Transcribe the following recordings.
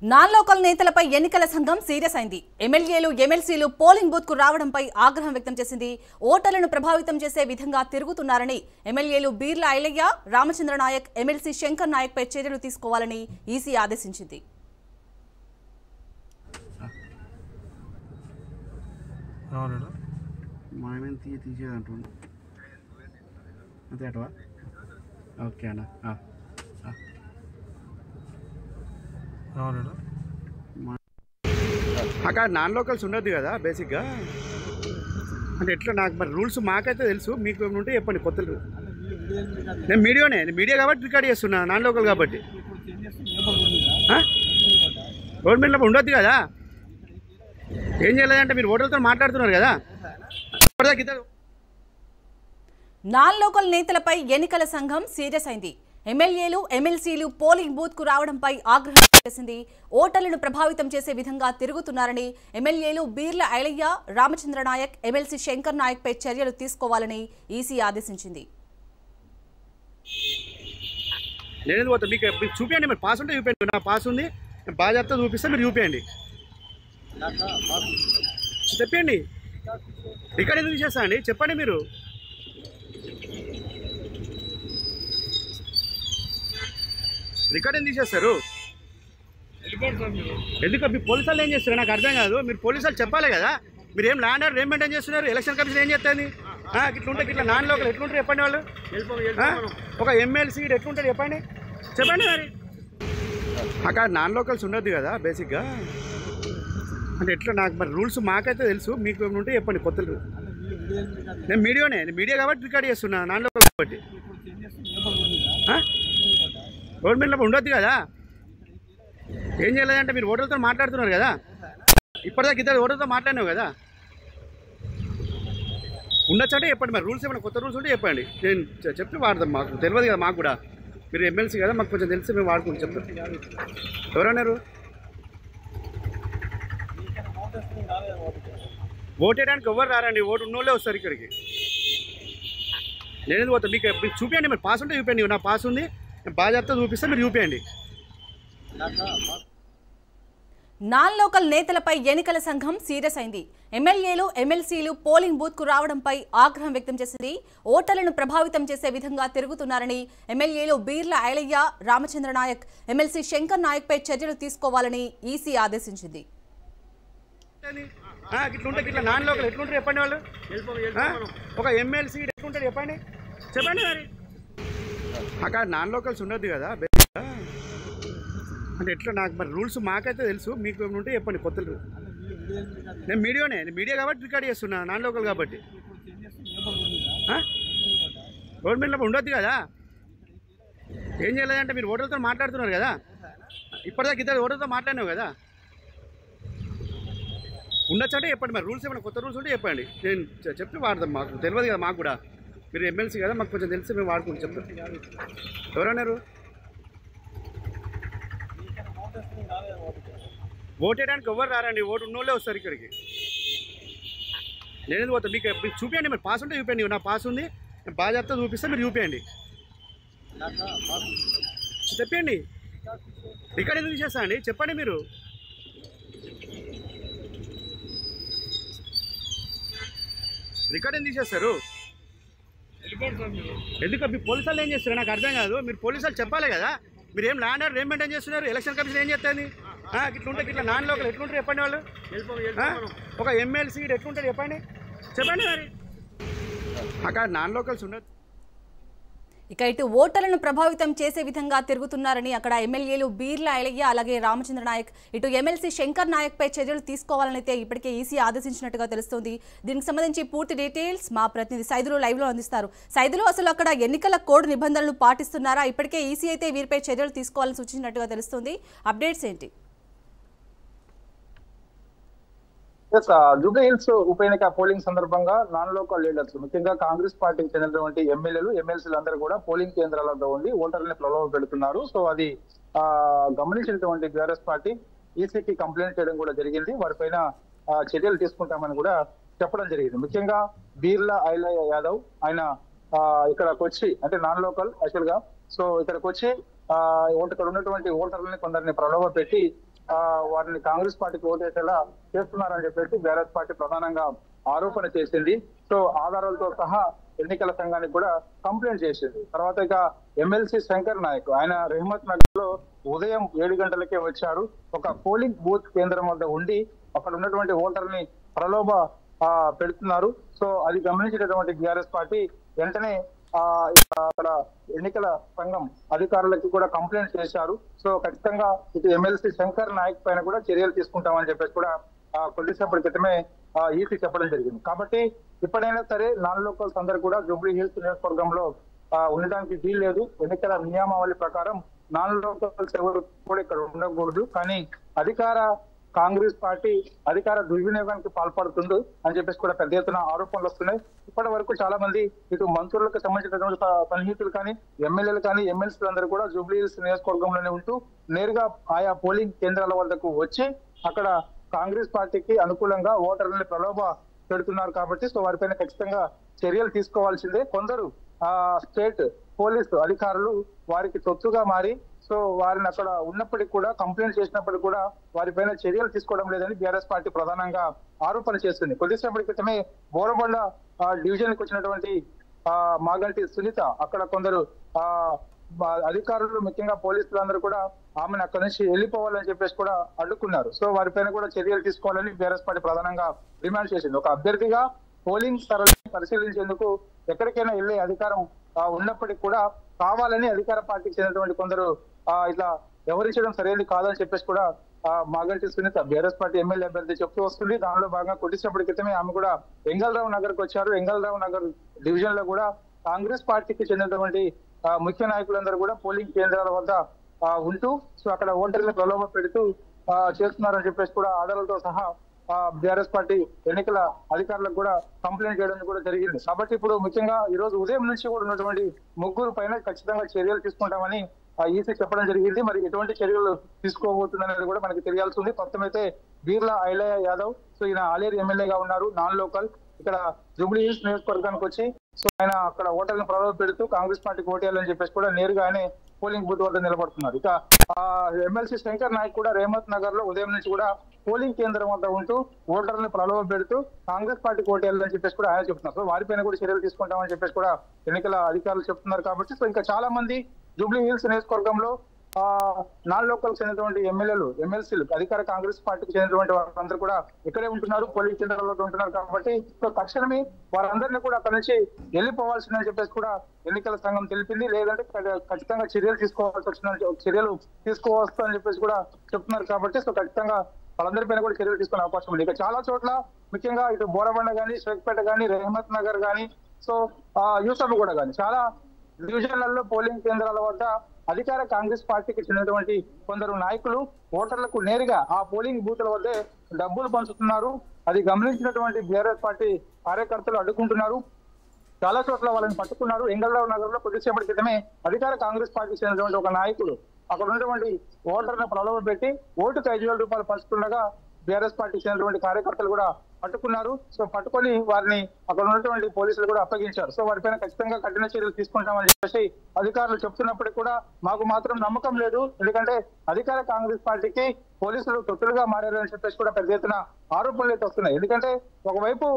Non local నేతలపై ఎన్నికల సంఘం సీరియస్ అయింది. ఎమ్మెల్యేలు ఎమ్మెల్సీలు పోలింగ్ బూత్ కు రావడంపై ఆగ్రహం వ్యక్తం చేసింది. ఓటర్లను ప్రభావితం చేసే విధంగా తిరుగుతున్నారని ఎమ్మెల్యేలు బీర్ల ఐలయ్య, రామచంద్ర నాయక్, ఎమ్మెల్సీ శంకర్ నాయక్ పై చర్యలు తీసుకోవాలని ఈసీ ఆదేశించింది. అక్కడ నాన్ లోకల్స్ ఉండదు కదా బేసిక్గా. అంటే ఎట్లా నాకు మరి రూల్స్ మాకైతే తెలుసు, మీకు ఉంటే చెప్పండి కొత్త. నేను మీడియా కాబట్టి రికార్డ్ చేస్తున్నా, నాన్ లోకల్ కాబట్టి. గవర్నమెంట్లో ఉండొద్దు కదా, ఏం చేయలేదంటే మీరు ఓటర్లతో మాట్లాడుతున్నారు కదా. నాన్ లోకల్ నేతలపై ఎన్నికల సంఘం సీరియస్ అయింది. ఎమ్మెల్యేలు ఎమ్మెల్సీలు పోలింగ్ బూత్ కు రావడంపై ఆగ్రహం చేసింది. ఓటర్లను ప్రభావితం చేసే విధంగా తిరుగుతున్నారని ఎమ్మెల్యేలు బీర్ల ఐలయ్య, రామచంద్ర నాయక్, ఎమ్మెల్సీ శంకర్ నాయక్ పై చర్యలు తీసుకోవాలని ఈసీ ఆదేశించింది. మీకు చూపించండి, మరి పాస్ ఉంటే చూపించండి. నా పాస్ ఉంది, బాధ్యత చూపిస్తే మీరు చూపించండి, చెప్పండి. రికార్డ్ ఎందుకు చేస్తా అండి, చెప్పండి. మీరు రికార్డ్ ఎందుకు చేస్తారు? ఎందుకు మీ పోలీసు వాళ్ళు ఏం చేస్తారు నాకు అర్థం కాదు. మీరు పోలీసు వాళ్ళు చెప్పాలి కదా, మీరు ఏం ల్యాండ్ ఆర్డర్ ఏం మెయింటైన్ చేస్తున్నారు? ఎలక్షన్ కమిషన్ ఏం చేస్తుంది? ఇట్లుంటే ఇట్లా నాన్ లోకల్ ఎట్లుంటారు చెప్పండి. వాళ్ళు ఒక ఎమ్మెల్సీ ఎట్లుంటారు చెప్పండి మరి. అక్కడ నాన్ లోకల్స్ ఉండదు కదా బేసిక్గా. అంటే ఎట్లా నాకు మరి రూల్స్ మాకైతే తెలుసు, మీకు ఉంటే చెప్పండి కొత్త. నేను మీడియా కాబట్టి రికార్డ్ చేస్తున్నా, నాన్ లోకల్ కాబట్టి. గవర్నమెంట్లో ఉండొద్దు కదా, ఏం చేయలేదంటే మీరు ఓటర్లతో మాట్లాడుతున్నారు కదా. ఇప్పటిదాకా ఇద్దరు ఓటర్తో మాట్లాడినావు కదా. ఉండొచ్చు అంటే చెప్పండి, మరి రూల్స్ ఏమైనా కొత్త రూల్స్ ఉంటే చెప్పండి, నేను చెప్పి వాడదాం. మాకు తెలియదు కదా, మాకు కూడా మీరు ఎమ్మెల్సీ కదా, మాకు కొంచెం తెలిసి మేము వాడుకుంటాం. చెప్తాం. ఎవరన్నారు? ఓటు వేయడానికి ఎవరు రారండి, ఓటు ఉన్నోళ్ళే వస్తారు ఇక్కడికి. నేను పోతా, మీకు చూపించండి, మరి పాస్ ఉంటే చూపించండి. నా పాస్ ఉంది, బాధ్యత చూపిస్తే మీరు చూపించండి. నాన్ లోకల్ నేతలపై ఎన్నికల సంఘం సీరియస్ అయింది. ఎమ్మెల్యేలు ఎమ్మెల్సీలు పోలింగ్ బూత్ కు రావడంపై ఆగ్రహం వ్యక్తం చేసింది. ఓటర్లను ప్రభావితం చేసే విధంగా తిరుగుతున్నారని ఎమ్మెల్యేలు బీర్ల ఐలయ్య, రామచంద్ర నాయక్, ఎమ్మెల్సీ శంకర్ నాయక్ పై చర్యలు తీసుకోవాలని ఈసీ ఆదేశించింది. ఇట్లుంటే ఇట్లా నాన్ లోకల్ ఎట్లుంటారు చెప్పండి. వాళ్ళు ఒక ఎమ్మెల్సీ ఎట్లుంటారు చెప్పండి మరి. అక్కడ నాన్ లోకల్స్ ఉండదు కదా. అంటే ఎట్లా నాకు మరి రూల్స్ మాకైతే తెలుసు, మీకు ఉంటే చెప్పండి కొత్త. నేను మీడియా కాబట్టి రికార్డ్ చేస్తున్నా, నాన్ లోకల్ కాబట్టి. గవర్నమెంట్లో ఉండొద్దు కదా, ఏం చేయలేదంటే మీరు ఓటర్లతో మాట్లాడుతున్నారు కదా. ఇప్పటిదాకా ఇద్దరు ఓటర్తో మాట్లాడినావు కదా. ఉండొచ్చు అంటే చెప్పండి, మరి రూల్స్ ఏమైనా కొత్త రూల్స్ ఉంటే చెప్పండి, నేను చెప్పి వాడదాం. మాకు తెలియదు కదా, మాకు కూడా మీరు ఎమ్మెల్సీ కదా, మాకు కొంచెం తెలిసి మేము వాడుకుంటాం. చెప్తాం. ఎవరన్నారు? ఓటు వేయడానికి ఎవరు రారండి, ఓటు ఉన్నోళ్ళే వస్తారు ఇక్కడికి. నేను పోతా, మీకు చూపించండి, మరి పాస్ ఉంటే చూపించండి. నా పాస్ ఉంది, బాధ్యత చూపిస్తే మీరు చూపించండి, చెప్పండి. రికార్డ్ ఎందుకు చేస్తా అండి, చెప్పండి. మీరు రికార్డ్ ఎందుకు చేస్తారు? ఎందుకు మీ పోలీసు వాళ్ళు ఏం చేస్తారు నాకు అర్థం కాదు. మీరు పోలీసు వాళ్ళు చెప్పాలి కదా, మీరు ఏం ల్యాండ్ ఆర్డర్ ఏం మెయింటైన్ చేస్తున్నారు? ఎలక్షన్ కమిషన్ ఏం చేస్తుంది? ఇట్లుంటే ఇట్లా నాన్ లోకల్ ఎట్లుంటారు చెప్పండి. వాళ్ళు ఒక ఎమ్మెల్సీ ఎట్లుంటారు చెప్పండి మరి. అక్కడ నాన్ లోకల్స్ ఉండదు. ఇక ఇటు ఓటర్లను ప్రభావితం చేసే విధంగా తిరుగుతున్నారని అక్కడ ఎమ్మెల్యేలు బీర్ల ఐలయ్య, అలాగే రామచంద్ర నాయక్, ఇటు ఎమ్మెల్సీ శంకర్ నాయక్ పై చర్యలు తీసుకోవాలని అయితే ఇప్పటికే ఈసీ ఆదేశించినట్టుగా తెలుస్తోంది. దీనికి సంబంధించి పూర్తి డీటెయిల్స్ మా ప్రతినిధి సైదులు లైవ్ లో అందిస్తారు. సైదులు, అసలు అక్కడ ఎన్నికల కోడ్ నిబంధనలు పాటిస్తున్నారా? ఇప్పటికే ఈసీ అయితే వీరిపై చర్యలు తీసుకోవాలని సూచించినట్టుగా తెలుస్తోంది. అప్డేట్స్ ఏంటి? జూబ్లీ హిల్స్ ఉప ఎన్నిక పోలింగ్ సందర్భంగా నాన్ లోకల్ లీడర్స్, ముఖ్యంగా కాంగ్రెస్ పార్టీకి చెందినటువంటి ఎమ్మెల్యేలు ఎమ్మెల్సీలు అందరూ కూడా పోలింగ్ కేంద్రాలతో ఉండి ఓటర్లని ప్రలోభ పెడుతున్నారు. సో అది గమనించినటువంటి బీఆర్ఎస్ పార్టీ ఈసీకి కంప్లైంట్ చేయడం కూడా జరిగింది. వారిపైన చర్యలు తీసుకుంటామని కూడా చెప్పడం జరిగింది. ముఖ్యంగా బీర్ల ఐలయ్య యాదవ్ ఆయన ఇక్కడికి వచ్చి, అంటే నాన్ లోకల్ యాక్చువల్ గా, సో ఇక్కడికి వచ్చి ఇక్కడ ఉన్నటువంటి ఓటర్లని కొందరిని ప్రలోభ పెట్టి వారిని కాంగ్రెస్ పార్టీకి ఓటేసేలా చేస్తున్నారని చెప్పేసి బీఆర్ఎస్ పార్టీ ప్రధానంగా ఆరోపణ చేసింది. సో ఆధారాలతో సహా ఎన్నికల సంఘానికి కూడా కంప్లైంట్ చేసింది. తర్వాత ఇక ఎమ్మెల్సీ శంకర్ నాయక్ ఆయన రెహమత్ నగర్ లో ఉదయం 7 గంటలకే వచ్చారు. ఒక పోలింగ్ బూత్ కేంద్రం వద్ద ఉండి అక్కడ ఉన్నటువంటి ఓటర్ని ప్రలోభ పెడుతున్నారు. సో అది గమనించినటువంటి బీఆర్ఎస్ పార్టీ వెంటనే అక్కడ ఎన్నికల సంఘం అధికారులకి కూడా కంప్లైంట్ చేశారు. సో ఖచ్చితంగా ఇటు ఎమ్మెల్సీ శంకర్ నాయక్ పైన కూడా చర్యలు తీసుకుంటామని చెప్పేసి కూడా కొద్దిసేపటి క్రితమే ఈసీ చెప్పడం జరిగింది. కాబట్టి ఇప్పుడైనా సరే నాన్ లోకల్స్ అందరూ కూడా జూబ్లీ హిల్స్ నియోజకవర్గంలో ఉండడానికి వీలు లేదు. ఎన్నికల నియమావళి ప్రకారం నాన్ లోకల్స్ ఎవరు కూడా ఇక్కడ ఉండకూడదు. కానీ అధికార కాంగ్రెస్ పార్టీ అధికార దుర్వినియోగానికి పాల్పడుతుంది అని చెప్పేసి కూడా పెద్ద ఎత్తున ఆరోపణలు వస్తున్నాయి. ఇప్పటి వరకు చాలా మంది ఇటు మంత్రులకు సంబంధించినటువంటి సన్నిహితులు కానీ ఎమ్మెల్యేలు కానీ ఎమ్మెల్సీలు అందరూ కూడా జూబ్లీ హిల్స్ నియోజకవర్గంలోనే ఉంటూ నేరుగా ఆయా పోలింగ్ కేంద్రాల వద్దకు వచ్చి అక్కడ కాంగ్రెస్ పార్టీకి అనుకూలంగా ఓటర్లని ప్రలోభ పెడుతున్నారు. కాబట్టి సో వారిపైన ఖచ్చితంగా చర్యలు తీసుకోవాల్సిందే. కొందరు స్టేట్ పోలీసు అధికారులు వారికి తొత్తుగా మారి సో వారిని అక్కడ ఉన్నప్పటికీ కూడా కంప్లైంట్ చేసినప్పటికీ కూడా వారిపైన చర్యలు తీసుకోవడం లేదని బీఆర్ఎస్ పార్టీ ప్రధానంగా ఆరోపణ చేస్తుంది. కొద్దిసేపటి క్రితమే బోరబండ డివిజన్ కి వచ్చినటువంటి మాగంటి సునీత అక్కడ కొందరు అధికారులు ముఖ్యంగా పోలీసులు అందరూ కూడా ఆమెను అక్కడి నుంచి వెళ్ళిపోవాలని చెప్పేసి కూడా అడ్డుకున్నారు. సో వారిపైన కూడా చర్యలు తీసుకోవాలని బీఆర్ఎస్ పార్టీ ప్రధానంగా డిమాండ్ చేసింది. ఒక అభ్యర్థిగా పోలింగ్ స్థలాన్ని పరిశీలించేందుకు ఎక్కడికైనా వెళ్లే అధికారం ఉన్నప్పటికీ కూడా కావాలని అధికార పార్టీకి చెందినటువంటి కొందరు ఇట్లా వ్యవహరించడం సరైనది కాదని చెప్పేసి కూడా మాగంటి సునీత బీఆర్ఎస్ పార్టీ ఎమ్మెల్యే అభ్యర్థి చెప్తూ వస్తుంది. దానిలో భాగంగా కొద్దిసేపటి క్రితమే ఆమె కూడా ఎంగల్రావు నగర్ కు వచ్చారు. ఎంగల్రావు నగర్ డివిజన్ లో కూడా కాంగ్రెస్ పార్టీకి చెందినటువంటి ముఖ్య నాయకులందరూ కూడా పోలింగ్ కేంద్రాల వద్ద ఉంటూ సో అక్కడ ఓటర్లను ప్రలోభ పెడుతూ చేస్తున్నారని చెప్పేసి కూడా ఆధారాలతో సహా బీఆర్ఎస్ పార్టీ ఎన్నికల అధికారులకు కూడా కంప్లైంట్ చేయడం కూడా జరిగింది. కాబట్టి ఇప్పుడు ముఖ్యంగా ఈ రోజు ఉదయం నుంచి కూడా ఉన్నటువంటి ముగ్గురు పైన ఖచ్చితంగా చర్యలు తీసుకుంటామని ఈసీ చెప్పడం జరిగింది. మరి ఎటువంటి చర్యలు తీసుకోబోతుందనేది కూడా మనకి తెలియాల్సి ఉంది. ప్రస్తుతం అయితే బీర్లా ఐలయ్య యాదవ్ సో ఈయన ఆలేరు ఎమ్మెల్యేగా ఉన్నారు. నాన్ లోకల్ ఇక్కడ జూబ్లీ హిల్స్ నియోజకవర్గానికి వచ్చి సో ఆయన అక్కడ ఓటర్లను ప్రలోభ పెడుతూ కాంగ్రెస్ పార్టీకి ఓటేయాలని చెప్పేసి కూడా నేరుగా ఆయన పోలింగ్ బూత్ వద్ద నిలబడుతున్నారు. ఇక ఎమ్మెల్సీ శంకర్ నాయక్ కూడా రేమత్ నగర్ లో ఉదయం నుంచి కూడా పోలింగ్ కేంద్రం వద్ద ఉంటూ ఓటర్లను ప్రలోభ పెడుతూ కాంగ్రెస్ పార్టీకి ఓటేయాలని చెప్పేసి కూడా ఆయన చెప్తున్నారు. సో వారిపైన కూడా చర్యలు తీసుకుంటామని చెప్పేసి కూడా ఎన్నికల అధికారులు చెప్తున్నారు. కాబట్టి సో ఇంకా చాలా మంది జూబ్లీ హిల్స్ నియోజకవర్గంలో నాన్ లోకల్ చెందినటువంటి ఎమ్మెల్యేలు ఎమ్మెల్సీలు అధికార కాంగ్రెస్ పార్టీకి చెందినటువంటి వారందరూ కూడా ఇక్కడే ఉంటున్నారు, పోలింగ్ కేంద్రాల్లో ఉంటున్నారు. కాబట్టి తక్షణమే వారందరినీ కూడా అక్కడి నుంచి వెళ్ళిపోవాల్సిందని చెప్పేసి కూడా ఎన్నికల సంఘం తెలిపింది. లేదంటే ఖచ్చితంగా చర్యలు తీసుకోవచ్చు అని చెప్పేసి కూడా చెప్తున్నారు. కాబట్టి సో ఖచ్చితంగా వాళ్ళందరిపైన కూడా చర్యలు తీసుకునే అవకాశం ఉంది. ఇక చాలా చోట్ల ముఖ్యంగా ఇటు బోరబండ కానీ షేక్పేట కానీ రెహమత్ నగర్ కానీ సో యూసఫ్ కూడా కానీ చాలా డివిజన్లలో పోలింగ్ కేంద్రాల వద్ద అధికార కాంగ్రెస్ పార్టీకి చెందినటువంటి కొందరు నాయకులు ఓటర్లకు నేరుగా ఆ పోలింగ్ బూత్ల వద్దే డబ్బులు పంచుతున్నారు. అది గమనించినటువంటి బీఆర్ఎస్ పార్టీ కార్యకర్తలు అడ్డుకుంటున్నారు. చాలా చోట్ల వాళ్ళని పట్టుకున్నారు. ఎంగల్రావు నగర్ లో కొద్దిసేపటి క్రితమే అధికార కాంగ్రెస్ పార్టీకి చెందినటువంటి ఒక నాయకుడు అక్కడ ఉన్నటువంటి ఓటర్ను ప్రలోభ పెట్టి ఓటుకు 5,000 రూపాయలు పంచుతుండగా బీఆర్ఎస్ పార్టీకి చెందినటువంటి కార్యకర్తలు కూడా పట్టుకున్నారు. సో పట్టుకొని వారిని అక్కడ ఉన్నటువంటి పోలీసులు కూడా అప్పగించారు. సో వారిపైన ఖచ్చితంగా కఠిన చర్యలు తీసుకుంటామని చెప్పేసి అధికారులు చెప్తున్నప్పటికీ కూడా మాకు మాత్రం నమ్మకం లేదు. ఎందుకంటే అధికార కాంగ్రెస్ పార్టీకి పోలీసులు తొత్తులుగా మారారని చెప్పేసి కూడా పెద్ద ఎత్తున ఆరోపణలు అయితే వస్తున్నాయి. ఎందుకంటే ఒకవైపు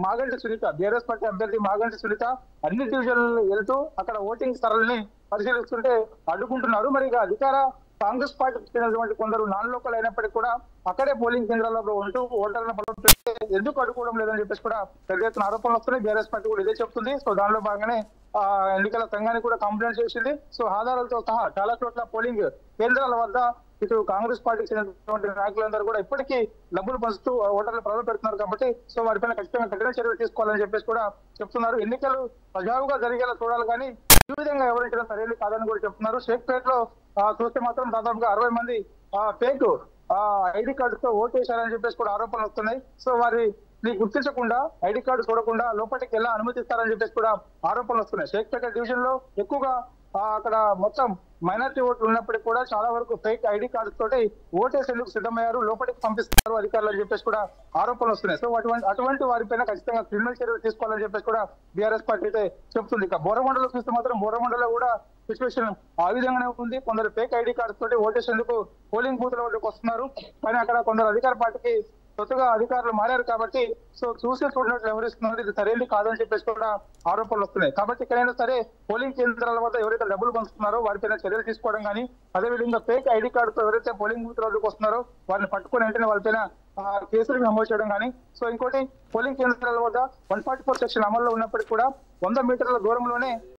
మాగంటి సునీత బీఆర్ఎస్ పార్టీ అభ్యర్థి మాగంటి సునీత అన్ని డివిజన్లు వెళ్తూ అక్కడ ఓటింగ్ స్థలాలని పరిశీలిస్తుంటే అడ్డుకుంటున్నారు. మరి ఇక అధికార కాంగ్రెస్ పార్టీకి చెందినటువంటి కొందరు నాన్ లోకల్ అయినప్పటికీ కూడా అక్కడే పోలింగ్ కేంద్రాల్లో ఉంటూ ఓటర్లను ఎందుకు అడ్డుకోవడం లేదని చెప్పేసి కూడా పెద్ద ఎత్తున ఆరోపణలు వస్తున్నాయి. బీఆర్ఎస్ పార్టీ కూడా ఇదే చెప్తుంది. సో దానిలో భాగంగానే ఎన్నికల సంఘానికి కూడా కంప్లైంట్ చేసింది. సో ఆధారాలతో సహా చాలా చోట్ల పోలింగ్ కేంద్రాల వద్ద ఇటు కాంగ్రెస్ పార్టీకి చెందినటువంటి నాయకులందరూ కూడా ఇప్పటికీ డబ్బులు పంచుతూ ఓటర్లు ప్రజలు పెడుతున్నారు. కాబట్టి సో వారిపైన ఖచ్చితంగా కఠిన చర్యలు తీసుకోవాలని చెప్పేసి కూడా చెప్తున్నారు. ఎన్నికలు సజావుగా జరిగేలా చూడాలి కానీ ఈ విధంగా ఎవరించడం సరైనది కాదని కూడా చెప్తున్నారు. షేక్పేట్ లో చూస్తే మాత్రం దాదాపుగా 60 మంది ఫేక్ ఐడి కార్డుతో ఓటేశారని చెప్పేసి కూడా ఆరోపణలు వస్తున్నాయి. సో వారిని గుర్తించకుండా ఐడి కార్డు చూడకుండా లోపలికి ఎలా అనుమతిస్తారని చెప్పేసి కూడా ఆరోపణలు వస్తున్నాయి. షేక్పేట డివిజన్ లో ఎక్కువగా అక్కడ మొత్తం మైనారిటీ ఓట్లు ఉన్నప్పటికీ కూడా చాలా వరకు ఫేక్ ఐడి కార్డు తోటి ఓటేసేందుకు సిద్ధమయ్యారు, లోపలికి పంపిస్తున్నారు అధికారులు అని చెప్పేసి కూడా ఆరోపణలు వస్తున్నాయి. సో అటువంటి వారిపైన ఖచ్చితంగా క్రిమినల్ చర్యలు తీసుకోవాలని చెప్పేసి కూడా బీఆర్ఎస్ పార్టీ అయితే చెప్తుంది. ఇక బోరగొండలో చూస్తే మాత్రం బోరగొండలో కూడా సిచ్యువేషన్ ఆ విధంగానే ఉంది. కొందరు ఫేక్ ఐడి కార్డు తోటి ఓటేసేందుకు పోలింగ్ బూత్ లోకి వస్తున్నారు. కానీ అక్కడ కొందరు అధికార పార్టీకి కొత్తగా అధికారులు మారారు కాబట్టి సో చూసే చూడనట్లు వ్యవహరిస్తున్నారు. ఇది సరైనది కాదని చెప్పేసి కూడా ఆరోపణలు వస్తున్నాయి. కాబట్టి ఎక్కడైనా సరే పోలింగ్ కేంద్రాల వద్ద ఎవరైతే డబ్బులు పంచుతున్నారో వారిపైన చర్యలు తీసుకోవడం కానీ, అదేవిధంగా ఫేక్ ఐడి కార్డుతో ఎవరైతే పోలింగ్ బూత్ లోకి వస్తున్నారో వారిని పట్టుకుని వెంటనే వాళ్ళపైన కేసులు నమోదు చేయడం కానీ. సో ఇంకోటి, పోలింగ్ కేంద్రాల వద్ద 144 సెక్షన్ అమల్లో ఉన్నప్పటికీ కూడా 100 మీటర్ల దూరంలోనే